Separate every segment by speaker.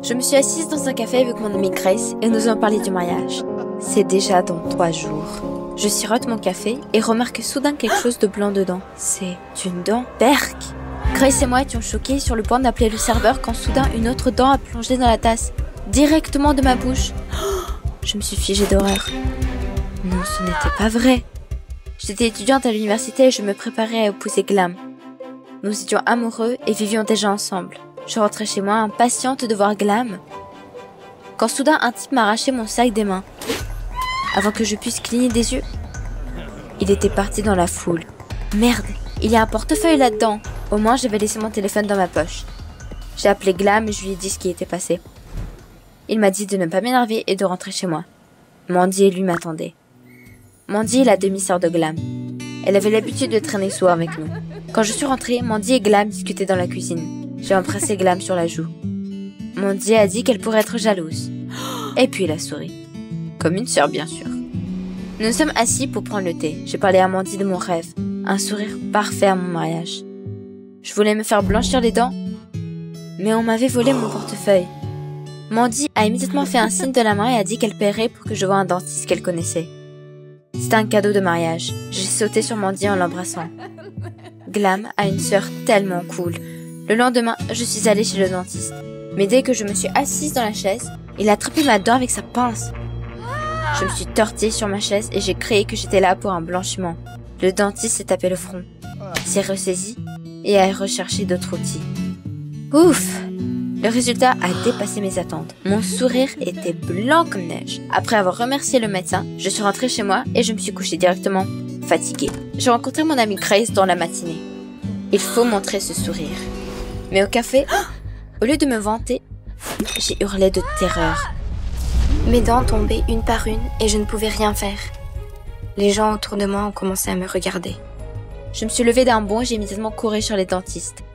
Speaker 1: Je me suis assise dans un café avec mon amie Grace et nous avons parlé du mariage. C'est déjà dans 3 jours. Je sirote mon café et remarque soudain quelque chose de blanc dedans. C'est une dent. Berk! Grace et moi étions choqués sur le point d'appeler le serveur quand soudain une autre dent a plongé dans la tasse, directement de ma bouche. Je me suis figée d'horreur. Non, ce n'était pas vrai. J'étais étudiante à l'université et je me préparais à épouser Glam. Nous étions amoureux et vivions déjà ensemble. Je rentrais chez moi impatiente de voir Glam, quand soudain un type m'a arraché mon sac des mains. Avant que je puisse cligner des yeux, il était parti dans la foule. Merde, il y a un portefeuille là-dedans. Au moins j'avais laissé mon téléphone dans ma poche. J'ai appelé Glam et je lui ai dit ce qui était passé. Il m'a dit de ne pas m'énerver et de rentrer chez moi. Mandy et lui m'attendaient. Mandy est la demi-sœur de Glam. Elle avait l'habitude de traîner souvent avec nous. Quand je suis rentrée, Mandy et Glam discutaient dans la cuisine. J'ai embrassé Glam sur la joue. Mandy a dit qu'elle pourrait être jalouse. Et puis elle a souri. Comme une sœur, bien sûr. Nous nous sommes assis pour prendre le thé. J'ai parlé à Mandy de mon rêve. Un sourire parfait à mon mariage. Je voulais me faire blanchir les dents, mais on m'avait volé mon portefeuille. Mandy a immédiatement fait un signe de la main et a dit qu'elle paierait pour que je voie un dentiste qu'elle connaissait. C'était un cadeau de mariage. J'ai sauté sur Mandy en l'embrassant. Glam a une sœur tellement cool. Le lendemain, je suis allée chez le dentiste. Mais dès que je me suis assise dans la chaise, il a attrapé ma dent avec sa pince. Je me suis tortillée sur ma chaise et j'ai créé que j'étais là pour un blanchiment. Le dentiste s'est tapé le front, s'est ressaisi et a recherché d'autres outils. Ouf! Le résultat a dépassé mes attentes. Mon sourire était blanc comme neige. Après avoir remercié le médecin, je suis rentrée chez moi et je me suis couchée directement, fatiguée. J'ai rencontré mon amie Grace dans la matinée. Il faut montrer ce sourire. Mais au café, au lieu de me vanter, j'ai hurlé de terreur. Mes dents tombaient une par une et je ne pouvais rien faire. Les gens autour de moi ont commencé à me regarder. Je me suis levée d'un bond et j'ai immédiatement couru sur les dentistes.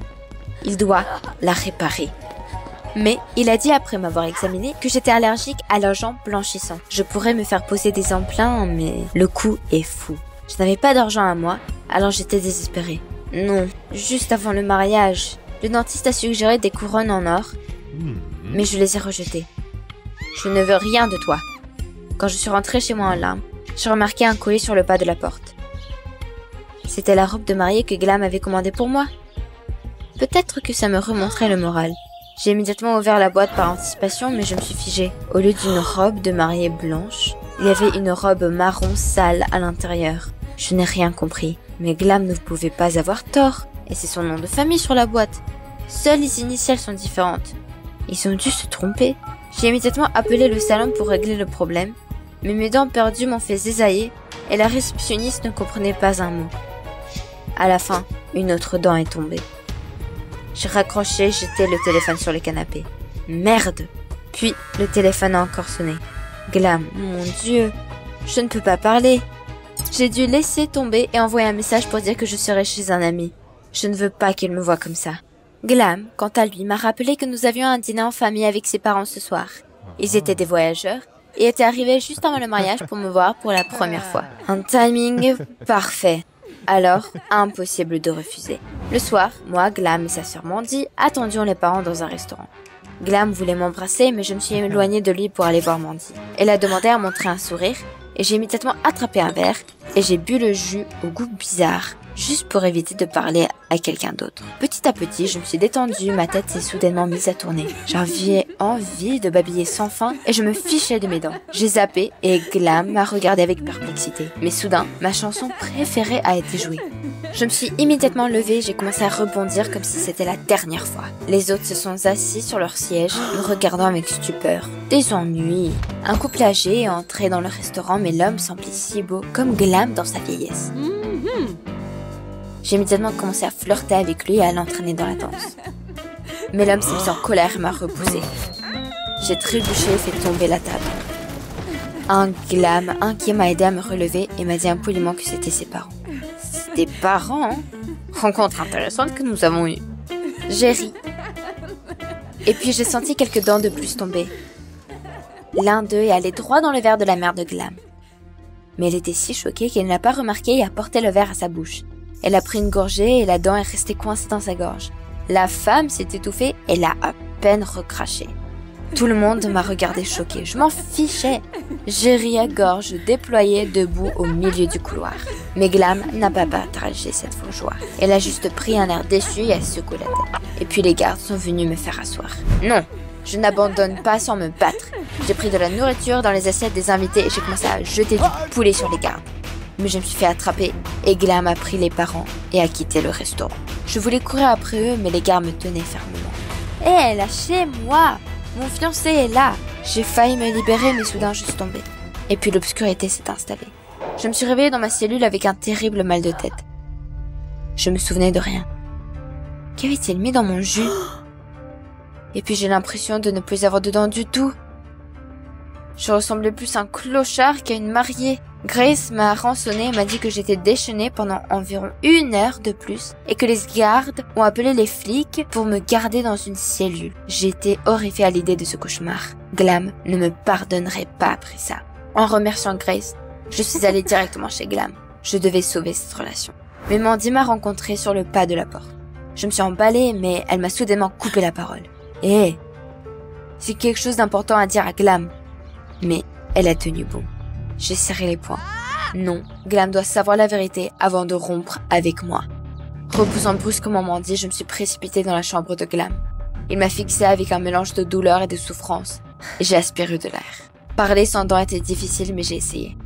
Speaker 1: Il doit la réparer. Mais il a dit après m'avoir examiné que j'étais allergique à l'argent blanchissant. Je pourrais me faire poser des implants, mais le coût est fou. Je n'avais pas d'argent à moi, alors j'étais désespérée. Non, juste avant le mariage, le dentiste a suggéré des couronnes en or, mais je les ai rejetées. Je ne veux rien de toi. Quand je suis rentrée chez moi en larmes, j'ai remarqué un collier sur le pas de la porte. C'était la robe de mariée que Glam avait commandée pour moi. Peut-être que ça me remonterait le moral. J'ai immédiatement ouvert la boîte par anticipation, mais je me suis figée. Au lieu d'une robe de mariée blanche, il y avait une robe marron sale à l'intérieur. Je n'ai rien compris. Mais Glam ne pouvait pas avoir tort. Et c'est son nom de famille sur la boîte. Seules les initiales sont différentes. Ils ont dû se tromper. J'ai immédiatement appelé le salon pour régler le problème, mais mes dents perdues m'ont fait zézailler et la réceptionniste ne comprenait pas un mot. À la fin, une autre dent est tombée. J'ai raccroché et jeté le téléphone sur le canapé. Merde! Puis, le téléphone a encore sonné. Glam, mon Dieu, je ne peux pas parler. J'ai dû laisser tomber et envoyer un message pour dire que je serais chez un ami. Je ne veux pas qu'il me voie comme ça. Glam, quant à lui, m'a rappelé que nous avions un dîner en famille avec ses parents ce soir. Ils étaient des voyageurs et étaient arrivés juste avant le mariage pour me voir pour la première fois. Un timing parfait. Alors, impossible de refuser. Le soir, moi, Glam et sa sœur Mandy attendions les parents dans un restaurant. Glam voulait m'embrasser, mais je me suis éloignée de lui pour aller voir Mandy. Elle a demandé à montrer un sourire et j'ai immédiatement attrapé un verre et j'ai bu le jus au goût bizarre, juste pour éviter de parler à quelqu'un d'autre. Petit à petit, je me suis détendue, ma tête s'est soudainement mise à tourner. J'avais envie de babiller sans fin et je me fichais de mes dents. J'ai zappé et Glam m'a regardé avec perplexité. Mais soudain, ma chanson préférée a été jouée. Je me suis immédiatement levée et j'ai commencé à rebondir comme si c'était la dernière fois. Les autres se sont assis sur leur siège, me regardant avec stupeur. Des ennuis. Un couple âgé est entré dans le restaurant, mais l'homme semblait si beau, comme Glam dans sa vieillesse. J'ai immédiatement commencé à flirter avec lui et à l'entraîner dans la danse. Mais l'homme s'est mis en colère et m'a repoussé. J'ai trébuché et fait tomber la table. Un Glam inquiet m'a aidé à me relever et m'a dit impoliment que c'était ses parents. Des parents, hein? Rencontre intéressante que nous avons eue. J'ai ri. Et puis j'ai senti quelques dents de plus tomber. L'un d'eux est allé droit dans le verre de la mère de Glam. Mais elle était si choquée qu'elle ne l'a pas remarqué et a porté le verre à sa bouche. Elle a pris une gorgée et la dent est restée coincée dans sa gorge. La femme s'est étouffée et l'a à peine recraché. Tout le monde m'a regardé choqué. Je m'en fichais. J'ai ri à gorge déployée debout au milieu du couloir. Mais Glam n'a pas partagé cette joie. Elle a juste pris un air déçu et a secoué la tête. Et puis les gardes sont venus me faire asseoir. Non, je n'abandonne pas sans me battre. J'ai pris de la nourriture dans les assiettes des invités et j'ai commencé à jeter du poulet sur les gardes. Mais je me suis fait attraper et Glam a pris les parents et a quitté le restaurant. Je voulais courir après eux mais les gardes me tenaient fermement. Hé, lâchez-moi! Mon fiancé est là. J'ai failli me libérer mais soudain je suis tombée. Et puis l'obscurité s'est installée. Je me suis réveillée dans ma cellule avec un terrible mal de tête. Je me souvenais de rien. Qu'avait-il mis dans mon jus? Et puis j'ai l'impression de ne plus avoir de dents du tout. Je ressemblais plus à un clochard qu'à une mariée. Grace m'a rançonné et m'a dit que j'étais déchaînée pendant environ 1 heure de plus et que les gardes ont appelé les flics pour me garder dans une cellule. J'étais horrifiée à l'idée de ce cauchemar. Glam ne me pardonnerait pas après ça. En remerciant Grace, je suis allée directement chez Glam. Je devais sauver cette relation. Mais Mandy m'a rencontrée sur le pas de la porte. Je me suis emballée, mais elle m'a soudainement coupé la parole. Hé, c'est quelque chose d'important à dire à Glam. Mais elle a tenu bon. J'ai serré les poings. Non, Glam doit savoir la vérité avant de rompre avec moi. Repoussant brusquement Mandy, je me suis précipitée dans la chambre de Glam. Il m'a fixée avec un mélange de douleur et de souffrance, et j'ai aspiré de l'air. Parler sans dents était difficile, mais j'ai essayé.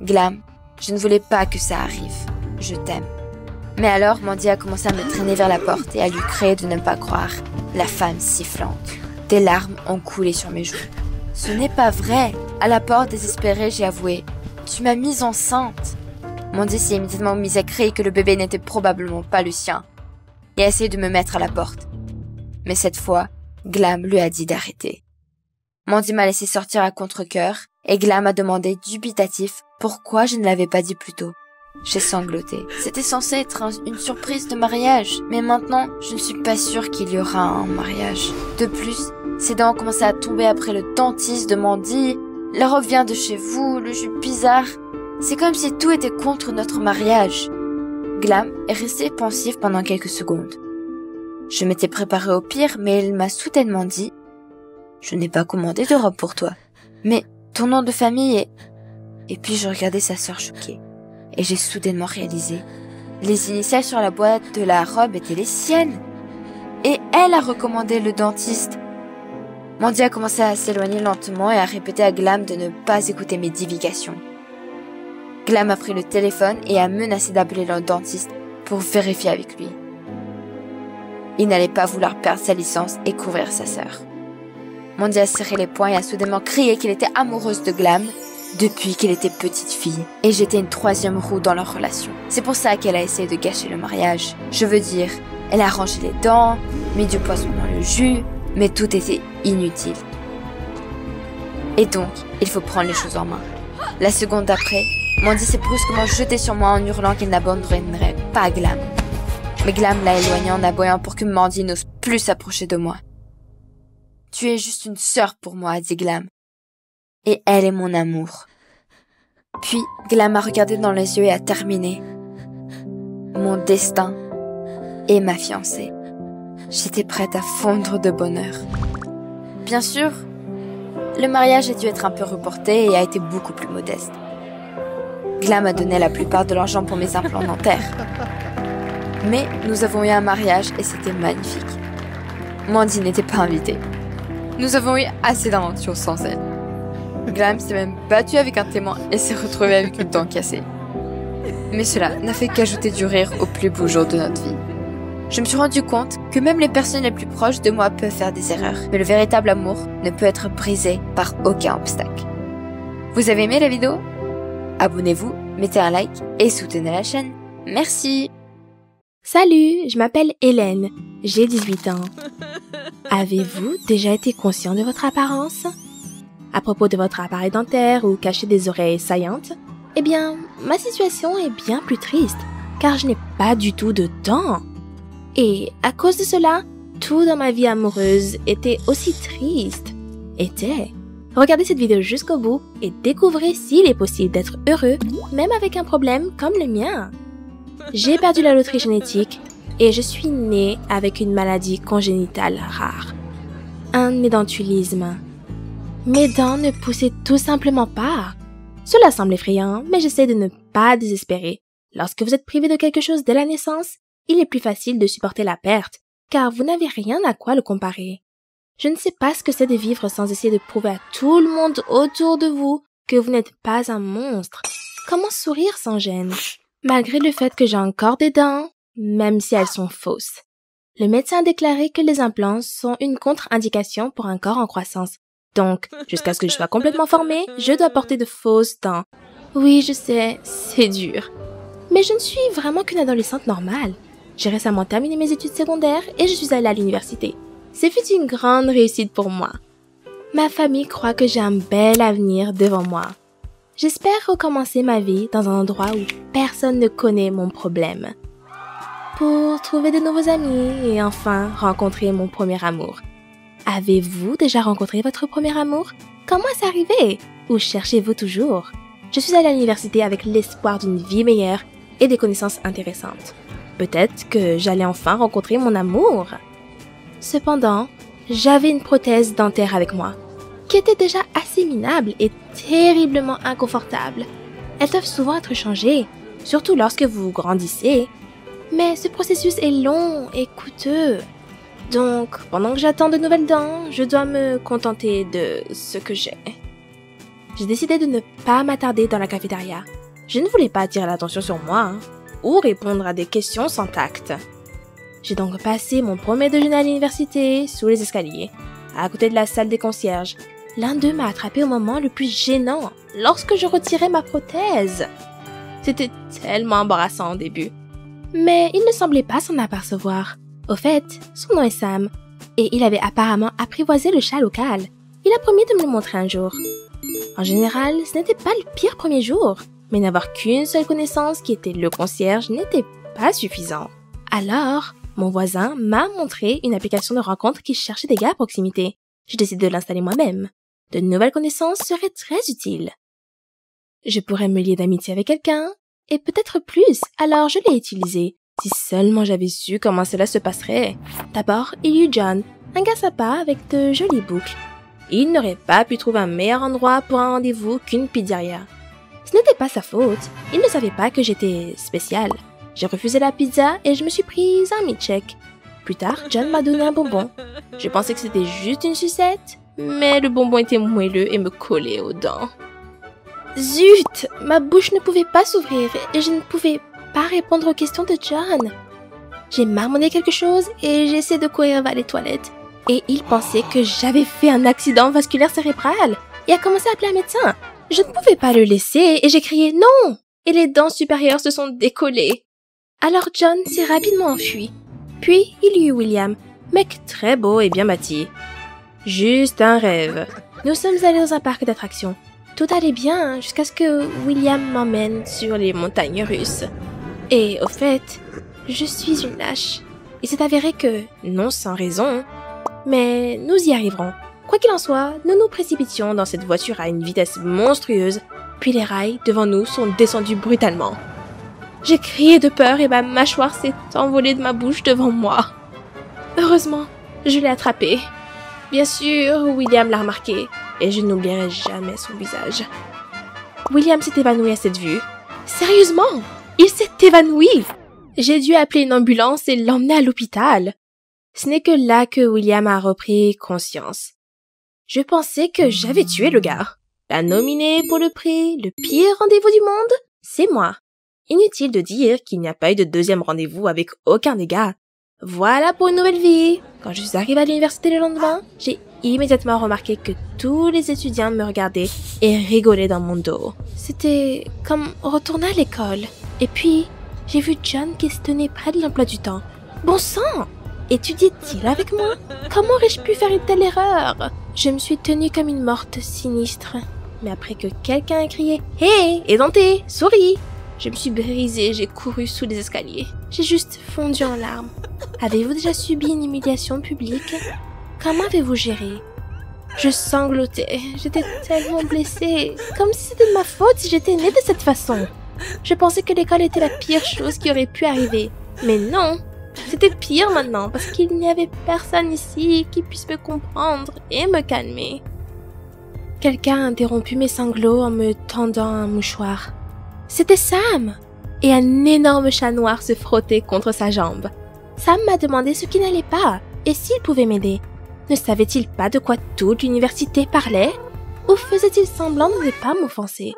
Speaker 1: Glam, je ne voulais pas que ça arrive. Je t'aime. Mais alors, Mandy a commencé à me traîner vers la porte et à lui crier de ne pas croire. La femme sifflante. Des larmes ont coulé sur mes joues. Ce n'est pas vrai. À la porte, désespérée, j'ai avoué. Tu m'as mise enceinte. Mandy s'est immédiatement mise à crier que le bébé n'était probablement pas le sien et a essayé de me mettre à la porte. Mais cette fois, Glam lui a dit d'arrêter. Mandy m'a laissé sortir à contre-cœur et Glam a demandé dubitatif pourquoi je ne l'avais pas dit plus tôt. J'ai sangloté. C'était censé être une surprise de mariage, mais maintenant, je ne suis pas sûre qu'il y aura un mariage. De plus, ses dents ont commencé à tomber après le dentiste de Mandy. La robe vient de chez vous, le jus bizarre. C'est comme si tout était contre notre mariage. Glam est resté pensif pendant quelques secondes. Je m'étais préparée au pire, mais il m'a soudainement dit « Je n'ai pas commandé de robe pour toi. Mais ton nom de famille est... » Et puis je regardais sa sœur choquée. Et j'ai soudainement réalisé. Les initiales sur la boîte de la robe étaient les siennes. Et elle a recommandé le dentiste. Mandy a commencé à s'éloigner lentement et à répéter à Glam de ne pas écouter mes divagations. Glam a pris le téléphone et a menacé d'appeler le dentiste pour vérifier avec lui. Il n'allait pas vouloir perdre sa licence et couvrir sa sœur. Mandy a serré les poings et a soudainement crié qu'elle était amoureuse de Glam depuis qu'elle était petite fille, et j'étais une 3e roue dans leur relation. C'est pour ça qu'elle a essayé de gâcher le mariage. Je veux dire, elle a rangé les dents, mis du poisson dans le jus, mais tout était inutile. Et donc, il faut prendre les choses en main. La seconde d'après, Mandy s'est brusquement jetée sur moi en hurlant qu'elle n'abandonnerait pas Glam. Mais Glam l'a éloignée en aboyant pour que Mandy n'ose plus s'approcher de moi. « Tu es juste une sœur pour moi », a dit Glam. Et elle est mon amour. Puis, Glam m'a regardé dans les yeux et a terminé. Mon destin et ma fiancée. J'étais prête à fondre de bonheur. Bien sûr, le mariage a dû être un peu reporté et a été beaucoup plus modeste. Glam a donné la plupart de l'argent pour mes implants dentaires. Mais nous avons eu un mariage et c'était magnifique. Mandy n'était pas invitée. Nous avons eu assez d'aventures sans elle. Glam s'est même battu avec un témoin et s'est retrouvé avec une dent cassée. Mais cela n'a fait qu'ajouter du rire au plus beau jour de notre vie. Je me suis rendu compte que même les personnes les plus proches de moi peuvent faire des erreurs, mais le véritable amour ne peut être brisé par aucun obstacle. Vous avez aimé la vidéo? Abonnez-vous, mettez un like et soutenez la chaîne. Merci!
Speaker 2: Salut, je m'appelle Hélène, j'ai 18 ans. Avez-vous déjà été conscient de votre apparence? À propos de votre appareil dentaire ou cacher des oreilles saillantes? Eh bien, ma situation est bien plus triste, car je n'ai pas du tout de dents. Et à cause de cela, tout dans ma vie amoureuse était aussi triste. Regardez cette vidéo jusqu'au bout et découvrez s'il est possible d'être heureux, même avec un problème comme le mien. J'ai perdu la loterie génétique et je suis née avec une maladie congénitale rare. un édentulisme. Mes dents ne poussaient tout simplement pas. Cela semble effrayant, mais j'essaie de ne pas désespérer. Lorsque vous êtes privé de quelque chose dès la naissance, il est plus facile de supporter la perte, car vous n'avez rien à quoi le comparer. Je ne sais pas ce que c'est de vivre sans essayer de prouver à tout le monde autour de vous que vous n'êtes pas un monstre. Comment sourire sans gêne, malgré le fait que j'ai encore des dents, même si elles sont fausses. Le médecin a déclaré que les implants sont une contre-indication pour un corps en croissance. Donc, jusqu'à ce que je sois complètement formée, je dois porter de fausses dents. Oui, je sais, c'est dur. Mais je ne suis vraiment qu'une adolescente normale. J'ai récemment terminé mes études secondaires et je suis allée à l'université. Ce fut une grande réussite pour moi. Ma famille croit que j'ai un bel avenir devant moi. J'espère recommencer ma vie dans un endroit où personne ne connaît mon problème. Pour trouver de nouveaux amis et enfin rencontrer mon premier amour. Avez-vous déjà rencontré votre premier amour? Comment c'est arrivé? Ou cherchez-vous toujours? Je suis allée à l'université avec l'espoir d'une vie meilleure et des connaissances intéressantes. Peut-être que j'allais enfin rencontrer mon amour. Cependant, j'avais une prothèse dentaire avec moi, qui était déjà assez minable et terriblement inconfortable. Elles doivent souvent être changées, surtout lorsque vous grandissez. Mais ce processus est long et coûteux. Donc, pendant que j'attends de nouvelles dents, je dois me contenter de ce que j'ai. J'ai décidé de ne pas m'attarder dans la cafétéria. Je ne voulais pas attirer l'attention sur moi, ou répondre à des questions sans tact. J'ai donc passé mon premier déjeuner à l'université, sous les escaliers, à côté de la salle des concierges. L'un d'eux m'a attrapé au moment le plus gênant, lorsque je retirais ma prothèse. C'était tellement embarrassant au début. Mais il ne semblait pas s'en apercevoir. Au fait, son nom est Sam, et il avait apparemment apprivoisé le chat local. Il a promis de me le montrer un jour. En général, ce n'était pas le pire premier jour, mais n'avoir qu'une seule connaissance qui était le concierge n'était pas suffisant. Alors, mon voisin m'a montré une application de rencontre qui cherchait des gars à proximité. J'ai décidé de l'installer moi-même. De nouvelles connaissances seraient très utiles. Je pourrais me lier d'amitié avec quelqu'un, et peut-être plus, alors je l'ai utilisé. Si seulement j'avais su comment cela se passerait. D'abord, il y eut John, un gars sympa avec de jolies boucles. Il n'aurait pas pu trouver un meilleur endroit pour un rendez-vous qu'une pizzeria. Ce n'était pas sa faute, il ne savait pas que j'étais spéciale. J'ai refusé la pizza et je me suis prise un milkshake. Plus tard, John m'a donné un bonbon. Je pensais que c'était juste une sucette, mais le bonbon était moelleux et me collait aux dents. Zut! Ma bouche ne pouvait pas s'ouvrir et je ne pouvais pas répondre aux questions de John. J'ai marmonné quelque chose et j'ai essayé de courir vers les toilettes. Et il pensait que j'avais fait un accident vasculaire cérébral et a commencé à appeler un médecin. Je ne pouvais pas le laisser et j'ai crié non! Et les dents supérieures se sont décollées. Alors John s'est rapidement enfui. Puis il y eut William, mec très beau et bien bâti. Juste un rêve. Nous sommes allés dans un parc d'attractions. Tout allait bien jusqu'à ce que William m'emmène sur les montagnes russes. Et au fait, je suis une lâche. Il s'est avéré que, non sans raison, mais nous y arriverons. Quoi qu'il en soit, nous nous précipitions dans cette voiture à une vitesse monstrueuse, puis les rails devant nous sont descendus brutalement. J'ai crié de peur et ma mâchoire s'est envolée de ma bouche devant moi. Heureusement, je l'ai attrapé. Bien sûr, William l'a remarqué, et je n'oublierai jamais son visage. William s'est évanoui à cette vue. Sérieusement, il s'est évanoui! J'ai dû appeler une ambulance et l'emmener à l'hôpital. Ce n'est que là que William a repris conscience. Je pensais que j'avais tué le gars. La nominée pour le prix, le pire rendez-vous du monde, c'est moi. Inutile de dire qu'il n'y a pas eu de deuxième rendez-vous avec aucun des gars. Voilà pour une nouvelle vie. Quand je suis arrivée à l'université le lendemain, j'ai immédiatement remarqué que tous les étudiants me regardaient et rigolaient dans mon dos. C'était comme retourner à l'école. Et puis, j'ai vu John qui se tenait près de l'emploi du temps. Bon sang! Étudiait-il avec moi? Comment aurais-je pu faire une telle erreur? Je me suis tenue comme une morte sinistre. Mais après que quelqu'un a crié « Hé, édenté, souris !» je me suis brisée, j'ai couru sous les escaliers. J'ai juste fondu en larmes. Avez-vous déjà subi une humiliation publique? Comment avez-vous géré? Je sanglotais, j'étais tellement blessée, comme si c'était de ma faute si j'étais née de cette façon. Je pensais que l'école était la pire chose qui aurait pu arriver. Mais non, C'était pire maintenant parce qu'il n'y avait personne ici qui puisse me comprendre et me calmer. Quelqu'un a interrompu mes sanglots en me tendant un mouchoir. C'était Sam! Et un énorme chat noir se frottait contre sa jambe. Sam m'a demandé ce qui n'allait pas et s'il pouvait m'aider. Ne savait-il pas de quoi toute l'université parlait? Ou faisait-il semblant de ne pas m'offenser?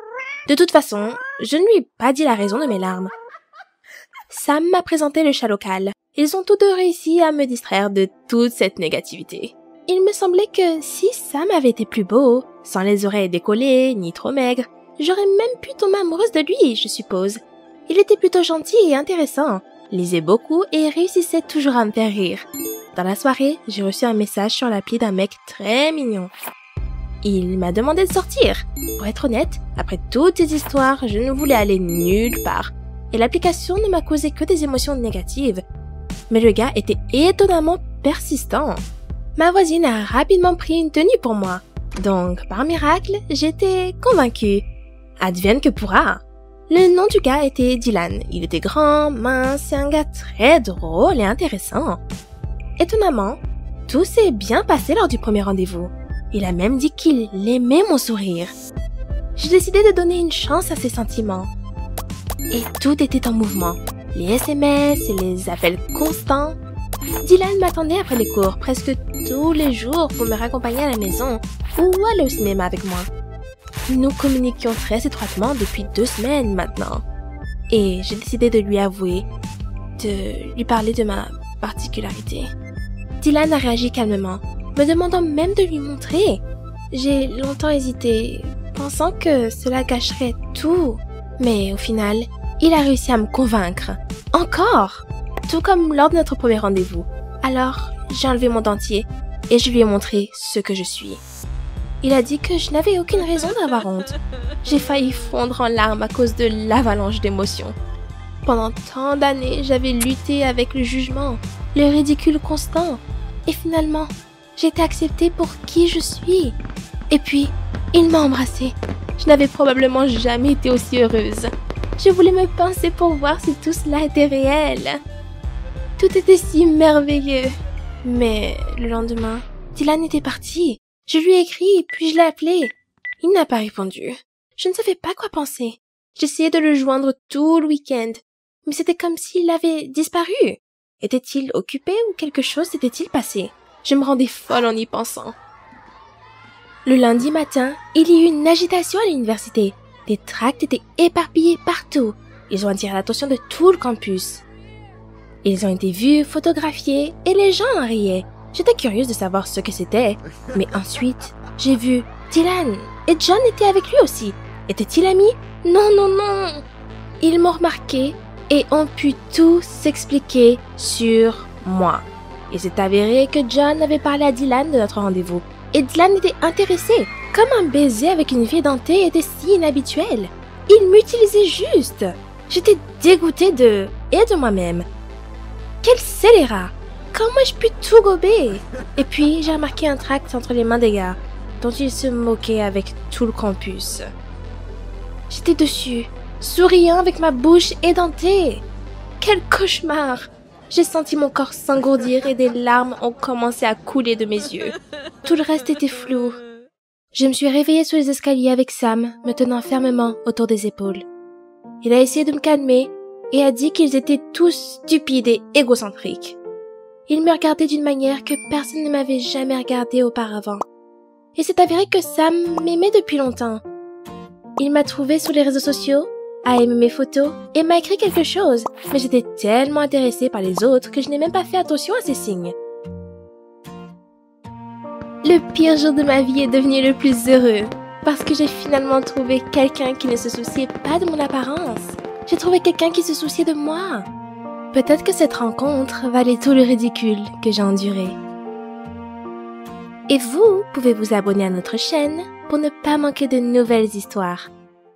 Speaker 2: De toute façon, je ne lui ai pas dit la raison de mes larmes. Sam m'a présenté le chat local. Ils ont tous deux réussi à me distraire de toute cette négativité. Il me semblait que si Sam avait été plus beau, sans les oreilles décollées, ni trop maigre, j'aurais même pu tomber amoureuse de lui, je suppose. Il était plutôt gentil et intéressant, lisait beaucoup et réussissait toujours à me faire rire. Dans la soirée, j'ai reçu un message sur l'appli d'un mec très mignon. Il m'a demandé de sortir. Pour être honnête, après toutes ces histoires, je ne voulais aller nulle part. Et l'application ne m'a causé que des émotions négatives. Mais le gars était étonnamment persistant. Ma voisine a rapidement pris une tenue pour moi. Donc, par miracle, j'étais convaincue. Advienne que pourra. Le nom du gars était Dylan. Il était grand, mince et un gars très drôle et intéressant. Étonnamment, tout s'est bien passé lors du premier rendez-vous. Il a même dit qu'il aimait mon sourire. J'ai décidé de donner une chance à ses sentiments. Et tout était en mouvement. Les SMS et les appels constants. Dylan m'attendait après les cours presque tous les jours pour me raccompagner à la maison ou aller au cinéma avec moi. Nous communiquions très étroitement depuis 2 semaines maintenant. Et j'ai décidé de lui avouer, de lui parler de ma particularité. Dylan a réagi calmement, me demandant même de lui montrer. J'ai longtemps hésité, pensant que cela gâcherait tout. Mais au final, il a réussi à me convaincre. Encore! Tout comme lors de notre premier rendez-vous. Alors, j'ai enlevé mon dentier et je lui ai montré ce que je suis. Il a dit que je n'avais aucune raison d'avoir honte. J'ai failli fondre en larmes à cause de l'avalanche d'émotions. Pendant tant d'années, j'avais lutté avec le jugement, le ridicule constant. Et finalement, j'ai été acceptée pour qui je suis. Et puis, il m'a embrassée. Je n'avais probablement jamais été aussi heureuse. Je voulais me pincer pour voir si tout cela était réel. Tout était si merveilleux. Mais le lendemain, Dylan était parti. Je lui ai écrit, puis je l'ai appelé. Il n'a pas répondu. Je ne savais pas quoi penser. J'essayais de le joindre tout le week-end, mais c'était comme s'il avait disparu. Était-il occupé ou quelque chose s'était-il passé? Je me rendais folle en y pensant. Le lundi matin, il y eut une agitation à l'université. Des tracts étaient éparpillés partout. Ils ont attiré l'attention de tout le campus. Ils ont été vus, photographiés, et les gens en riaient. J'étais curieuse de savoir ce que c'était. Mais ensuite, j'ai vu Dylan. Et John était avec lui aussi. Étaient-ils amis? Non, non, non. Ils m'ont remarqué et ont pu tout s'expliquer sur moi. Il s'est avéré que John avait parlé à Dylan de notre rendez-vous. Et Dylan était intéressé. Comme un baiser avec une fille dentée était si inhabituel. Il m'utilisait juste. J'étais dégoûtée de moi-même. Quel scélérat! Comment ai-je pu tout gober? Et puis, j'ai remarqué un tract entre les mains des gars, dont ils se moquaient avec tout le campus. J'étais dessus, souriant avec ma bouche édentée. Quel cauchemar! J'ai senti mon corps s'engourdir et des larmes ont commencé à couler de mes yeux. Tout le reste était flou. Je me suis réveillée sur les escaliers avec Sam, me tenant fermement autour des épaules. Il a essayé de me calmer et a dit qu'ils étaient tous stupides et égocentriques. Il me regardait d'une manière que personne ne m'avait jamais regardée auparavant. Et c'est avéré que Sam m'aimait depuis longtemps. Il m'a trouvée sur les réseaux sociaux, a aimé mes photos et m'a écrit quelque chose, mais j'étais tellement intéressée par les autres que je n'ai même pas fait attention à ces signes. Le pire jour de ma vie est devenu le plus heureux, parce que j'ai finalement trouvé quelqu'un qui ne se souciait pas de mon apparence. J'ai trouvé quelqu'un qui se souciait de moi. Peut-être que cette rencontre valait tout le ridicule que j'ai enduré. Et vous pouvez vous abonner à notre chaîne pour ne pas manquer de nouvelles histoires.